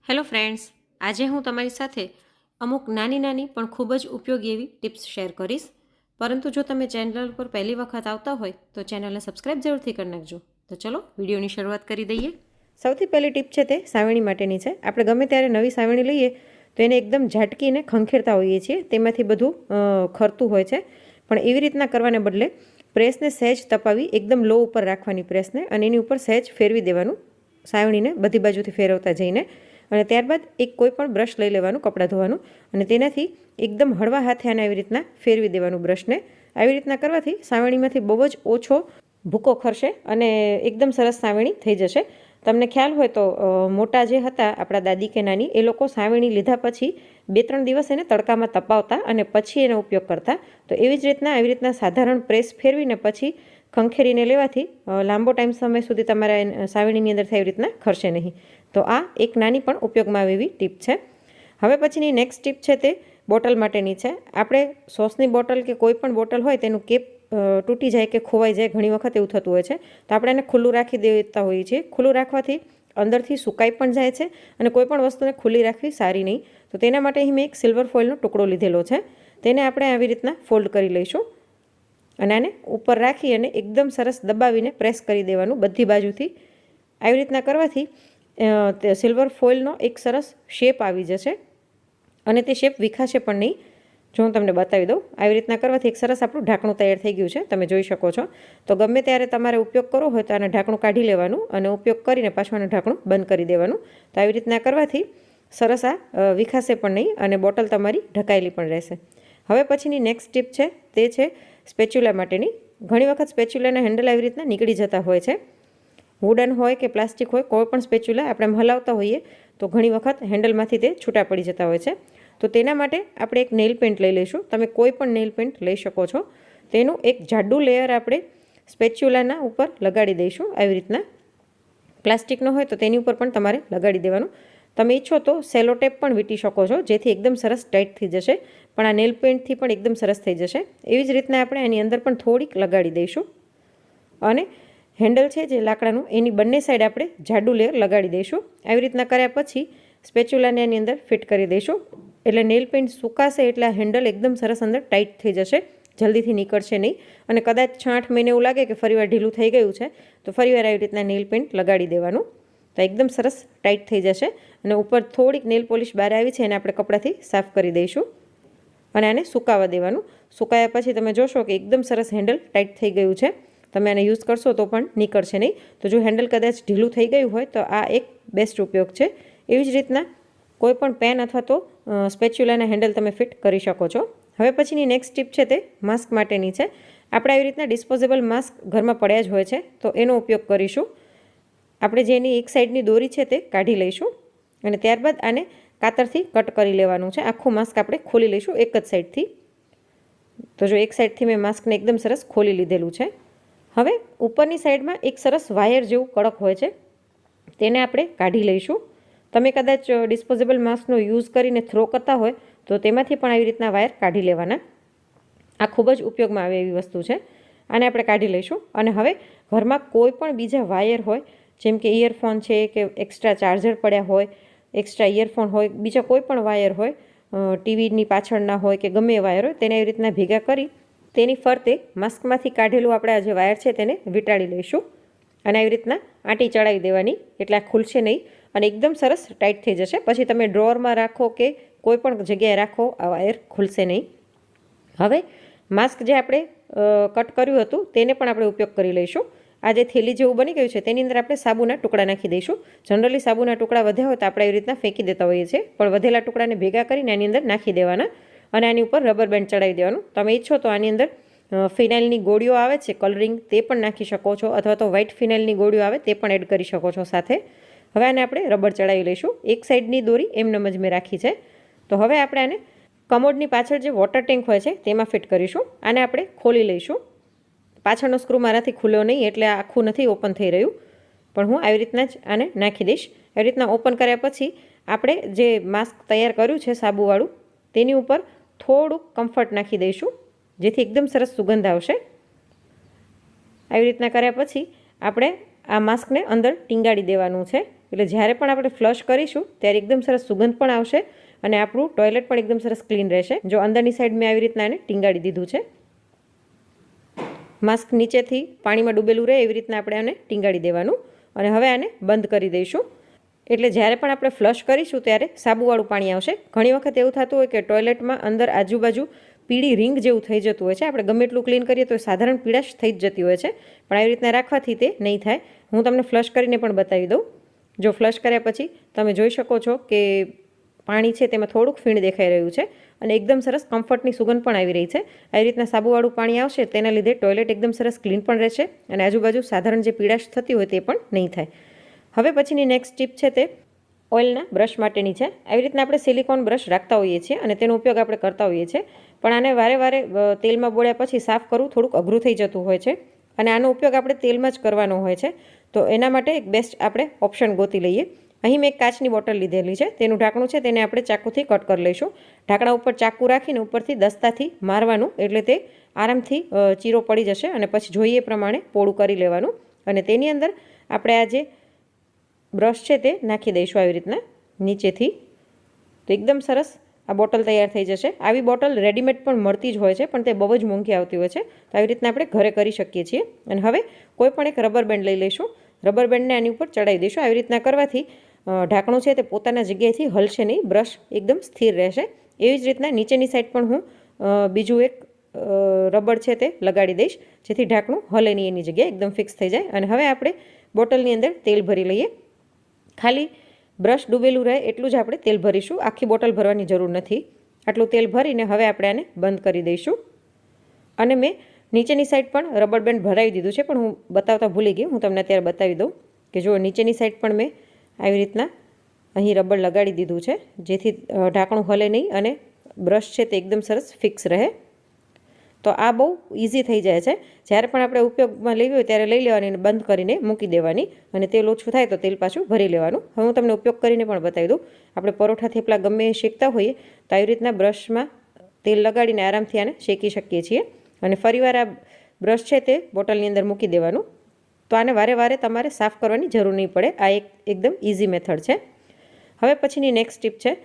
Hello friends, આજે હું તમારી સાથે અમુક નાની નાની પણ ખૂબ જ ઉપયોગી એવી ટિપ્સ શેર કરીશ. પરંતુ જો તમે ચેનલ પર પહેલી વખત આવતા હોય તો ચેનલને સબસ્ક્રાઈબ જરૂરથી કરી નાખજો. તો ચલો વિડીયોની શરૂઆત કરી દઈએ. સૌથી પહેલી ટીપ છે તે સાવણી માટેની છે. આપણે ગમે ત્યારે નવી સાવણી લઈએ તો એને એકદમ ઝાટકીને ખંખેરતા હોઈએ છીએ, તેમાંથી બધું ખરતું હોય છે. પણ એવી રીતના કરવાને બદલે પ્રેસને સહેજ તપાવી એકદમ લો ઉપર રાખવાની પ્રેસને, અને એની ઉપર સહેજ ફેરવી દેવાનું સાવણીને બધી બાજુથી ફેરવતા જઈને. અને ત્યારબાદ એક કોઈ પણ બ્રશ લઈ લેવાનું કપડાં ધોવાનું, અને તેનાથી એકદમ હળવા હાથે આને આવી રીતના ફેરવી દેવાનું બ્રશને. આવી રીતના કરવાથી સાવણીમાંથી બહુ જ ઓછો ભૂકો ખરશે અને એકદમ સરસ સાવણી થઈ જશે. તમને ખ્યાલ હોય તો મોટા જે હતા આપણા દાદી કે નાની, એ લોકો સાવણી લીધા પછી 2-3 દિવસ એને તડકામાં તપાવતા અને પછી એનો ઉપયોગ કરતા. તો એવી જ રીતના આવી રીતના સાધારણ પ્રેસ ફેરવીને પછી ખંખેરીને લેવાથી લાંબો ટાઈમ સમય સુધી તમારા સાવણીની અંદરથી આવી રીતના ખરશે નહીં. તો આ એક નાની પણ ઉપયોગમાં આવે એવી ટીપ છે. હવે પછીની નેક્સ્ટ ટીપ છે તે બોટલ માટેની છે. આપણે સોસની બોટલ કે કોઈ પણ બોટલ હોય તેનું કેપ તૂટી જાય કે ખોવાઈ જાય, ઘણી વખત એવું થતું હોય છે. તો આપણે એને ખુલ્લું રાખી દેતા હોઈએ છીએ. ખુલ્લું રાખવાથી અંદરથી સુકાઈ પણ જાય છે અને કોઈ પણ વસ્તુને ખુલ્લી રાખવી સારી નહીં. તો તેના માટે અહીં મેં એક સિલ્વર ફોઇલનો ટુકડો લીધેલો છે. તેને આપણે આવી રીતના ફોલ્ડ કરી લઈશું અને આને ઉપર રાખી અને એકદમ સરસ દબાવીને પ્રેસ કરી દેવાનું બધી બાજુથી. આવી રીતના કરવાથી સિલ્વર ફોઇલનો એક સરસ શેપ આવી જશે અને તે શેપ વિખાશે પણ નહીં. જો હું તમને બતાવી દઉં, આવી રીતના કરવાથી એક સરસ આપણું ઢાંકણું તૈયાર થઈ ગયું છે, તમે જોઈ શકો છો. તો ગમે ત્યારે તમારે ઉપયોગ કરવો હોય તો આને ઢાંકણું કાઢી લેવાનું અને ઉપયોગ કરીને પાછું આને ઢાંકણું બંધ કરી દેવાનું. તો આવી રીતના કરવાથી સરસ આ વિખાશે પણ નહીં અને બોટલ તમારી ઢકાયેલી પણ રહેશે. હવે પછીની નેક્સ્ટ ટીપ છે તે છે સ્પેચ્યુલા માટેની. ઘણી વખત સ્પેચ્યુલાના હેન્ડલ આવી રીતના નીકળી જતા હોય છે. વુડન હોય કે પ્લાસ્ટિક હોય, કોઈ પણ સ્પેચ્યુલા આપણે હલાવતા હોઈએ તો ઘણી વખત હેન્ડલમાંથી તે છૂટા પડી જતા હોય છે. તો તેના માટે આપણે એક નેલ પેન્ટ લઈ લઈશું. તમે કોઈ પણ નેલ પેન્ટ લઈ શકો છો. તેનું એક જાડું લેયર આપણે સ્પેચ્યુલાના ઉપર લગાડી દઈશું. આવી રીતના પ્લાસ્ટિકનો હોય તો તેની ઉપર પણ તમારે લગાડી દેવાનું. તમે ઈચ્છો તો સેલો ટેપ પણ વીંટી શકો છો, જેથી એકદમ સરસ ટાઈટ થઈ જશે. પણ આ નેલ પેન્ટથી પણ એકદમ સરસ થઈ જશે. એવી જ રીતના આપણે એની અંદર પણ થોડીક લગાડી દઈશું અને હેન્ડલ છે જે લાકડાનું, એની બંને સાઈડ આપણે જાડું લેયર લગાડી દઈશું. આવી રીતના કર્યા પછી સ્પેચ્યુલાને એની અંદર ફિટ કરી દઈશું. એટલે નેલ પેન્ટ સુકાશે એટલે આ હેન્ડલ એકદમ સરસ અંદર ટાઈટ થઈ જશે, જલ્દીથી નીકળશે નહીં. અને કદાચ 6-8 મહિને એવું લાગે કે ફરીવાર ઢીલું થઈ ગયું છે તો ફરીવાર આવી રીતના નેલ પેન્ટ લગાડી દેવાનું. તો એકદમ સરસ ટાઈટ થઈ જશે. અને ઉપર થોડીક નેલ પોલિશ બહાર આવી છે, એને આપણે કપડાથી સાફ કરી દઈશું અને આને સુકાવા દેવાનું. સુકાયા પછી તમે જોશો કે એકદમ સરસ હેન્ડલ ટાઈટ થઈ ગયું છે. તમે આને યુઝ કરશો તો પણ નીકળશે નહીં. તો જો હેન્ડલ કદાચ ઢીલું થઈ ગયું હોય તો આ એક બેસ્ટ ઉપયોગ છે. એવી જ રીતના કોઈ પણ પેન અથવા તો સ્પેચ્યુલાના હેન્ડલ તમે ફિટ કરી શકો છો. હવે પછીની નેક્સ્ટ ટીપ છે તે માસ્ક માટેની છે. આપણે આવી રીતના ડિસ્પોઝેબલ માસ્ક ઘરમાં પડ્યા જ હોય છે, તો એનો ઉપયોગ કરીશું. આપણે જેની એક સાઈડની દોરી છે તે કાઢી લઈશું અને ત્યારબાદ આને કાતરથી કટ કરી લેવાનું છે. આખું માસ્ક આપણે ખોલી લઈશું એક જ સાઈડથી. તો જો એક સાઈડથી મેં માસ્કને એકદમ સરસ ખોલી લીધેલું છે. હવે ઉપરની સાઈડમાં એક સરસ વાયર જેવું કડક હોય છે, તેને આપણે કાઢી લઈશું. તમે કદાચ ડિસ્પોઝેબલ માસ્કનો યુઝ કરીને થ્રો કરતા હોય તો તેમાંથી પણ આવી રીતના વાયર કાઢી લેવાના. આ ખૂબ જ ઉપયોગમાં આવે એવી વસ્તુ છે. આને આપણે કાઢી લઈશું. અને હવે ઘરમાં કોઈ પણ બીજા વાયર હોય, જેમ કે ઇયરફોન છે કે એક્સ્ટ્રા ચાર્જર પડ્યા હોય, એક્સ્ટ્રા ઇયરફોન હોય, બીજા કોઈ પણ વાયર હોય, ટીવીની પાછળના હોય કે ગમે વાયર હોય, તેને આવી રીતના ભેગા કરી તેની ફરતે માસ્કમાંથી કાઢેલું આપણે જે વાયર છે તેને વીંટાળી લઈશું અને આવી રીતના આંટી ચડાવી દેવાની, એટલે આ ખુલશે નહીં અને એકદમ સરસ ટાઈટ થઈ જશે. પછી તમે ડ્રોઅરમાં રાખો કે કોઈ પણ જગ્યાએ રાખો, આ વાયર ખુલશે નહીં. હવે માસ્ક જે આપણે કટ કર્યું હતું તેને પણ આપણે ઉપયોગ કરી લઈશું. આ જે થેલી જેવું બની ગયું છે તેની અંદર આપણે સાબુના ટુકડા નાખી દઈશું. જનરલી સાબુના ટુકડા વધ્યા હોય તો આપણે એવી રીતના ફેંકી દેતા હોઈએ છીએ, પણ વધેલા ટુકડાને ભેગા કરીને આની અંદર નાખી દેવાના અને આની ઉપર રબર બેન્ડ ચડાવી દેવાનું. તમે ઈચ્છો તો આની અંદર ફિનાઇલની ગોળીઓ આવે છે કલરિંગ, તે પણ નાખી શકો છો, અથવા તો વ્હાઇટ ફિનાઇલની ગોળીઓ આવે તે પણ એડ કરી શકો છો સાથે. હવે આને આપણે રબર ચડાવી લઈશું. એક સાઈડની દોરી એમને જ મેં રાખી છે. તો હવે આપણે આને કમોડની પાછળ જે વોટર ટેન્ક હોય છે તેમાં ફિટ કરીશું. આને આપણે ખોલી લઈશું. પાછળનો સ્ક્રૂ મારાથી ખુલ્યો નહીં એટલે આ આખું નથી ઓપન થઈ રહ્યું, પણ હું આવી રીતના જ આને નાખી દઈશ. એવી રીતના ઓપન કર્યા પછી આપણે જે માસ્ક તૈયાર કર્યું છે સાબુવાળું, તેની ઉપર થોડુંક કમ્ફર્ટ નાખી દઈશું, જેથી એકદમ સરસ સુગંધ આવશે. આવી રીતના કર્યા પછી આપણે આ માસ્કને અંદર ટીંગાડી દેવાનું છે. એટલે જ્યારે પણ આપણે ફ્લશ કરીશું ત્યારે એકદમ સરસ સુગંધ પણ આવશે અને આપણું ટોયલેટ પણ એકદમ સરસ ક્લીન રહેશે. જો અંદરની સાઈડ મેં આવી રીતના એને ટીંગાડી દીધું છે. માસ્ક નીચેથી પાણીમાં ડૂબેલું રહે એવી રીતના આપણે આને ટીંગાડી દેવાનું અને હવે આને બંધ કરી દઈશું. એટલે જ્યારે પણ આપણે ફ્લશ કરીશું ત્યારે સાબુવાળું પાણી આવશે. ઘણી વખત એવું થતું હોય કે ટોયલેટમાં અંદર આજુબાજુ પીળી રિંગ જેવું થઈ જતું હોય છે. આપણે ગમે એટલું ક્લીન કરીએ તો સાધારણ પીળાશ થઈ જ જતી હોય છે, પણ આવી રીતના રાખવાથી તે નહીં થાય. હું તમને ફ્લશ કરીને પણ બતાવી દઉં. જો ફ્લશ કર્યા પછી તમે જોઈ શકો છો કે પાણી છે તેમાં થોડુંક ફીણ દેખાઈ રહ્યું છે અને એકદમ સરસ કમ્ફર્ટની સુગંધ પણ આવી રહી છે. આવી રીતના સાબુવાળું પાણી આવશે તેના લીધે ટોયલેટ એકદમ સરસ ક્લીન પણ રહેશે અને આજુબાજુ સાધારણ જે પીળાશ થતી હોય તે પણ નહીં થાય. હવે પછીની નેક્સ્ટ ટીપ છે તે ઓઇલના બ્રશ માટેની છે. આવી રીતના આપણે સિલિકોન બ્રશ રાખતા હોઈએ છીએ અને તેનો ઉપયોગ આપણે કરતા હોઈએ છીએ, પણ આને વારે વારે તેલમાં બોળ્યા પછી સાફ કરવું થોડુંક અઘરું થઈ જતું હોય છે અને આનો ઉપયોગ આપણે તેલમાં જ કરવાનો હોય છે. તો એના માટે એક બેસ્ટ આપણે ઓપ્શન ગોતી લઈએ. અહીં મેં એક કાચની બોટલ લીધેલી છે. તેનું ઢાંકણું છે તેને આપણે ચાકુથી કટ કરી લઈશું. ઢાંકણા ઉપર ચાકુ રાખીને ઉપરથી દસ્તાથી મારવાનું, એટલે તે આરામથી ચીરો પડી જશે અને પછી જોઈએ એ પ્રમાણે પોળું કરી લેવાનું અને તેની અંદર આપણે આ જે બ્રશ છે તે નાખી દઈશું આવી રીતના નીચેથી. તો એકદમ સરસ આ બોટલ તૈયાર થઈ જશે. આવી બોટલ રેડીમેડ પણ મળતી જ હોય છે, પણ તે બહુ જ મોંઘી આવતી હોય છે. તો આવી રીતના આપણે ઘરે કરી શકીએ છીએ. અને હવે કોઈ પણ એક રબર બેન્ડ લઈ લઈશું. રબર બેન્ડને આની ઉપર ચડાવી દઈશું. આવી રીતના કરવાથી ઢાંકણું છે તે પોતાના જગ્યાએથી હલશે નહીં, બ્રશ એકદમ સ્થિર રહેશે. એવી જ રીતના નીચેની સાઈડ પણ હું બીજું એક રબર છે તે લગાડી દઈશ, જેથી ઢાંકણું હલે નહીં, એની જગ્યાએ એકદમ ફિક્સ થઈ જાય. અને હવે આપણે બોટલની અંદર તેલ ભરી લઈએ. ખાલી બ્રશ ડૂબેલું રહે એટલું જ આપણે તેલ ભરીશું, આખી બોટલ ભરવાની જરૂર નથી. આટલું તેલ ભરીને હવે આપણે આને બંધ કરી દઈશું. અને મેં નીચેની સાઈડ પણ રબર બેન્ડ ભરાવી દીધું છે, પણ હું બતાવતા ભૂલી ગઈ. હું તમને અત્યારે બતાવી દઉં કે જો નીચેની સાઈડ પણ મેં આવી રીતના અહીં રબર લગાડી દીધું છે, જેથી ઢાંકણું હલે નહીં અને બ્રશ છે તે એકદમ સરસ ફિક્સ રહે. તો આ બહુ ઇઝી થઈ જાય છે. જ્યારે પણ આપણે ઉપયોગમાં લેવી હોય ત્યારે લઈ લેવાની અને બંધ કરીને મૂકી દેવાની અને તેલ ઓછું થાય તો તેલ પાછું ભરી લેવાનું. હવે હું તમને ઉપયોગ કરીને પણ બતાવી દઉં. આપણે પરોઠા થેપલા ગમે શેકતા હોઈએ તો આવી રીતના બ્રશમાં તેલ લગાડીને આરામથી આને શેકી શકીએ છીએ અને ફરીવાર આ બ્રશ છે તે બોટલની અંદર મૂકી દેવાનું. તો આને વારે વારે તમારે સાફ કરવાની જરૂર નહીં પડે. આ એકદમ ઇઝી મેથડ છે. હવે પછીની નેક્સ્ટ ટીપ છે.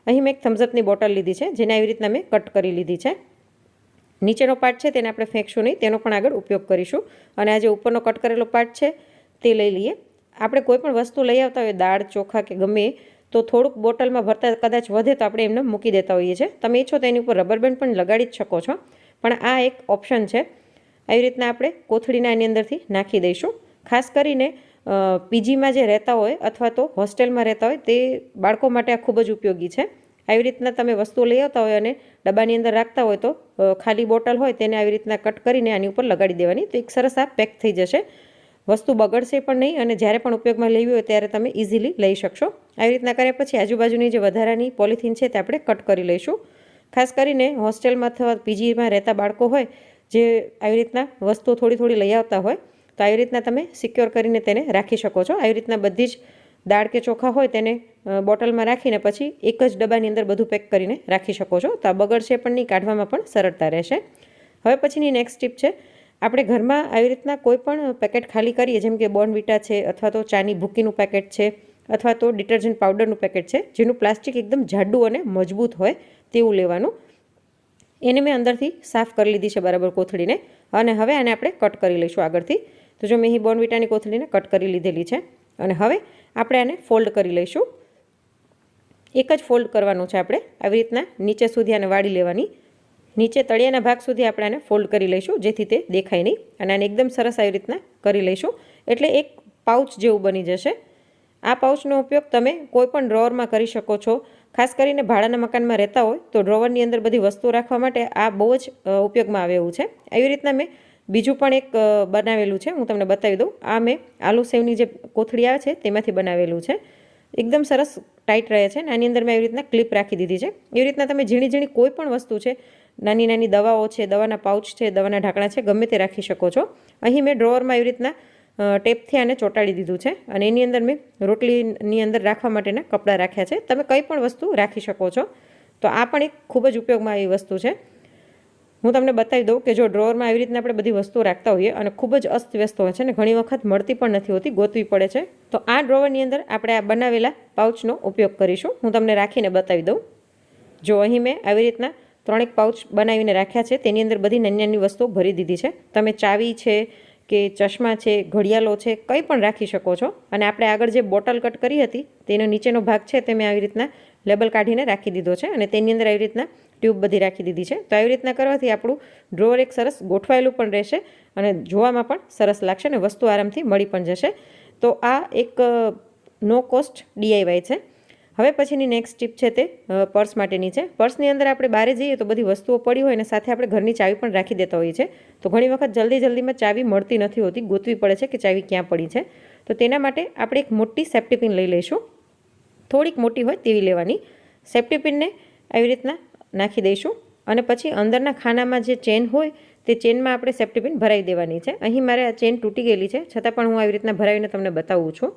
અહીં મેં એક થમ્સઅપની બોટલ લીધી છે, જેને આવી રીતના મેં કટ કરી લીધી છે. નીચેનો પાર્ટ છે તેને આપણે ફેંકશું નહીં, તેનો પણ આગળ ઉપયોગ કરીશું. અને આ જે ઉપરનો કટ કરેલો પાર્ટ છે તે લઈ લઈએ. આપણે કોઈ પણ વસ્તુ લઈ આવતા હોય, દાળ ચોખા કે ગમે, તો થોડુંક બોટલમાં ભરતા કદાચ વધે તો આપણે એમને મૂકી દેતા હોઈએ છીએ. તમે ઈચ્છો તો એની ઉપર રબર બેન્ડ પણ લગાડી જ શકો છો, પણ આ એક ઓપ્શન છે. આવી રીતના આપણે કોથળીના એની અંદરથી નાખી દઈશું. ખાસ કરીને પીજીમાં જે રહેતા હોય અથવા તો હોસ્ટેલમાં રહેતા હોય તે બાળકો માટે આ ખૂબ જ ઉપયોગી છે. આવી રીતના તમે વસ્તુઓ લઈ આવતા હોય અને ડબ્બાની અંદર રાખતા હોય તો ખાલી બોટલ હોય તેને આવી રીતના કટ કરીને આની ઉપર લગાડી દેવાની, તો એક સરસ આ પેક થઈ જશે. વસ્તુ બગડશે પણ નહીં અને જ્યારે પણ ઉપયોગમાં લેવી હોય ત્યારે તમે ઇઝીલી લઈ શકશો. આવી રીતના કર્યા પછી આજુબાજુની જે વધારાની પોલિથીન છે તે આપણે કટ કરી લઈશું. ખાસ કરીને હોસ્ટેલમાં અથવા પીજીમાં રહેતા બાળકો હોય જે આવી રીતના વસ્તુઓ થોડી થોડી લઈ આવતા હોય, તો આવી રીતના તમે સિક્યોર કરીને તેને રાખી શકો છો. આવી રીતના બધી જ દાળ કે ચોખા હોય તેને બોટલમાં રાખીને પછી એક જ ડબ્બાની અંદર બધું પેક કરીને રાખી શકો છો. તો આ બગડશે પણ નહીં, કાઢવામાં પણ સરળતા રહેશે. હવે પછીની નેક્સ્ટ ટીપ છે. આપણે ઘરમાં આવી રીતના કોઈ પણ પેકેટ ખાલી કરીએ, જેમ કે બોર્નવિટા છે અથવા તો ચાની ભૂકીનું પેકેટ છે અથવા તો ડિટર્જન્ટ પાવડરનું પેકેટ છે, જેનું પ્લાસ્ટિક એકદમ જાડું અને મજબૂત હોય તેવું લેવાનું. એને મેં અંદરથી સાફ કરી લીધી છે બરાબર કોથળીને, અને હવે આને આપણે કટ કરી લઈશું આગળથી. તો જો મેં અહીં બોર્નવિટાની કોથળીને કટ કરી લીધેલી છે અને હવે આપણે આને ફોલ્ડ કરી લઈશું. એક જ ફોલ્ડ કરવાનું છે આપણે. આવી રીતના નીચે સુધી આને વાળી લેવાની. નીચે તળિયાના ભાગ સુધી આપણે આને ફોલ્ડ કરી લઈશું, જેથી તે દેખાય નહીં. અને આને એકદમ સરસ આવી રીતના કરી લઈશું એટલે એક પાઉચ જેવું બની જશે. આ પાઉચનો ઉપયોગ તમે કોઈ પણ ડ્રોવરમાં કરી શકો છો. ખાસ કરીને ભાડાના મકાનમાં રહેતા હોય તો ડ્રોવરની અંદર બધી વસ્તુઓ રાખવા માટે આ બહુ જ ઉપયોગમાં આવે એવું છે. એવી રીતના મેં બીજું પણ એક બનાવેલું છે, હું તમને બતાવી દઉં. આ મેં આલુ સેવની જે કોથળી આવે છે તેમાંથી બનાવેલું છે. એકદમ સરસ ટાઈટ રહે છે અને આની અંદર મેં એવી રીતના ક્લિપ રાખી દીધી છે. એવી રીતના તમે ઝીણી ઝીણી કોઈ પણ વસ્તુ છે, નાની નાની દવાઓ છે, દવાના પાઉચ છે, દવાના ઢાંકણા છે, ગમે તે રાખી શકો છો. અહીં મેં ડ્રોવરમાં એવી રીતના ટેપથી આને ચોંટાડી દીધું છે અને એની અંદર મેં રોટલીની અંદર રાખવા માટેના કપડાં રાખ્યા છે. તમે કંઈ પણ વસ્તુ રાખી શકો છો. તો આ પણ એક ખૂબ જ ઉપયોગમાં આવી વસ્તુ છે. હું તમને બતાવી દઉં કે જો ડ્રોવરમાં આવી રીતના આપણે બધી વસ્તુઓ રાખતા હોઈએ અને ખૂબ જ અસ્તવ્યસ્ત હોય છે ને ઘણી વખત મળતી પણ નથી હોતી, ગોતવી પડે છે, તો આ ડ્રોવરની અંદર આપણે આ બનાવેલા પાઉચનો ઉપયોગ કરીશું. હું તમને રાખીને બતાવી દઉં. જો અહીં મેં આવી રીતના 3 પાઉચ બનાવીને રાખ્યા છે. તેની અંદર બધી નાની નાની વસ્તુઓ ભરી દીધી છે. તમે ચાવી છે કે ચશ્મા છે, ઘડિયાળો છે, કંઈ પણ રાખી શકો છો. અને આપણે આગળ જે બોટલ કટ કરી હતી તેનો નીચેનો ભાગ છે તે મેં આવી રીતના લેબલ કાઢીને રાખી દીધો છે અને તેની અંદર આવી રીતના ટ્યુબ બધી રાખી દીધી છે. તો આવી રીતના કરવાથી આપણું ડ્રોવર એક સરસ ગોઠવાયેલું પણ રહેશે અને જોવામાં પણ સરસ લાગશે અને વસ્તુ આરામથી મળી પણ જશે. તો આ એક નો કોસ્ટ DIY છે. હવે પછીની નેક્સ્ટ ટીપ છે તે પર્સ માટેની છે. પર્સની અંદર આપણે બહાર જઈએ તો બધી વસ્તુઓ પડી હોય અને સાથે આપણે ઘરની ચાવી પણ રાખી દેતા હોઈએ છીએ. તો ઘણી વખત જલ્દીમાં ચાવી મળતી નથી હોતી, ગોતવી પડે છે કે ચાવી ક્યાં પડી છે. તો તેના માટે આપણે એક મોટી સેફ્ટી પિન લઈ લઈશું. થોડીક મોટી હોય તેવી લેવાની. સેફ્ટી પિનને આવી રીતના નાખી દઈશું અને પછી અંદરના ખાનામાં જે ચેન હોય તે ચેનમાં આપણે સેફ્ટી પિન ભરાવી દેવાની છે. અહીં મારે આ ચેન તૂટી ગયેલી છે, છતાં પણ હું આવી રીતના ભરાવીને તમને બતાવું છું.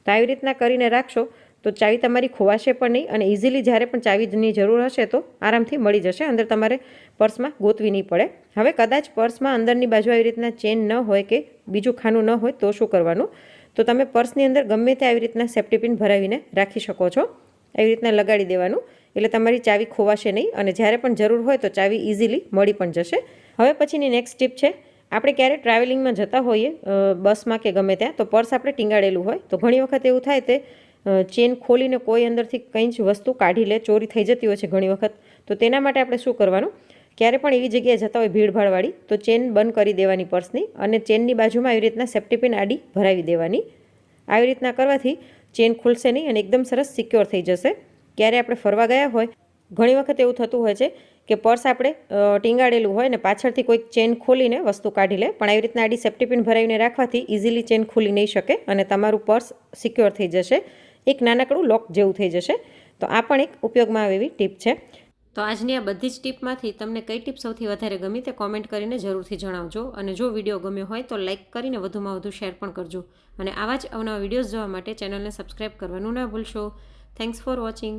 તો આવી રીતના કરીને રાખશો તો ચાવી તમારી ખોવાશે પણ નહીં અને ઇઝીલી જ્યારે પણ ચાવીની જરૂર હશે તો આરામથી મળી જશે. અંદર તમારે પર્સમાં ગોતવી નહીં પડે. હવે કદાચ પર્સમાં અંદરની બાજુ આવી રીતના ચેન ન હોય કે બીજું ખાનું ન હોય તો શું કરવાનું? તો તમે પર્સની અંદર ગમે તે આવી રીતના સેફ્ટી પિન ભરાવીને રાખી શકો છો. આવી રીતના લગાડી દેવાનું એટલે તમારી ચાવી ખોવાશે નહીં અને જ્યારે પણ જરૂર હોય તો ચાવી ઇઝીલી મળી પણ જશે. હવે પછીની નેક્સ્ટ ટીપ છે, આપણે ક્યારેય ટ્રાવેલિંગમાં જતા હોઈએ બસમાં કે ગમે ત્યાં, તો પર્સ આપણે ટીંગાડેલું હોય તો ઘણી વખત એવું થાય તે ચેન ખોલીને કોઈ અંદરથી કંઈ જ વસ્તુ કાઢી લે, ચોરી થઈ જતી હોય છે ઘણી વખત. તો તેના માટે આપણે શું કરવાનું? ક્યારે પણ એવી જગ્યાએ જતા હોય ભીડભાડવાળી તો ચેન બંધ કરી દેવાની પર્સની અને ચેનની બાજુમાં આવી રીતના સેફ્ટી પિન આડી ભરાવી દેવાની. આવી રીતના કરવાથી ચેન ખુલશે નહીં અને એકદમ સરસ સિક્યોર થઈ જશે. ક્યારે આપણે ફરવા ગયા હોય, ઘણી વખત એવું થતું હોય છે કે પર્સ આપણે ટીંગાડેલું હોય ને પાછળથી કોઈક ચેન ખોલીને વસ્તુ કાઢી લે, પણ આવી રીતના આડી સેફ્ટી પિન ભરાવીને રાખવાથી ઇઝીલી ચેન ખુલી નહીં શકે અને તમારું પર્સ સિક્યોર થઈ જશે. એક નાનકડું લોક જેવું થઈ જશે. તો આ પણ એક ઉપયોગમાં આવે એવી ટીપ છે. તો આજની આ બધી જ ટીપમાંથી તમને કઈ ટીપ સૌથી વધારે ગમી તે કોમેન્ટ કરીને જરૂરથી જણાવજો. અને જો વિડીયો ગમ્યો હોય તો લાઇક કરીને વધુમાં વધુ શેર પણ કરજો. અને આવા જ અવનવા વિડીયોઝ જોવા માટે ચેનલને સબસ્ક્રાઈબ કરવાનું ના ભૂલશો. Thanks for watching.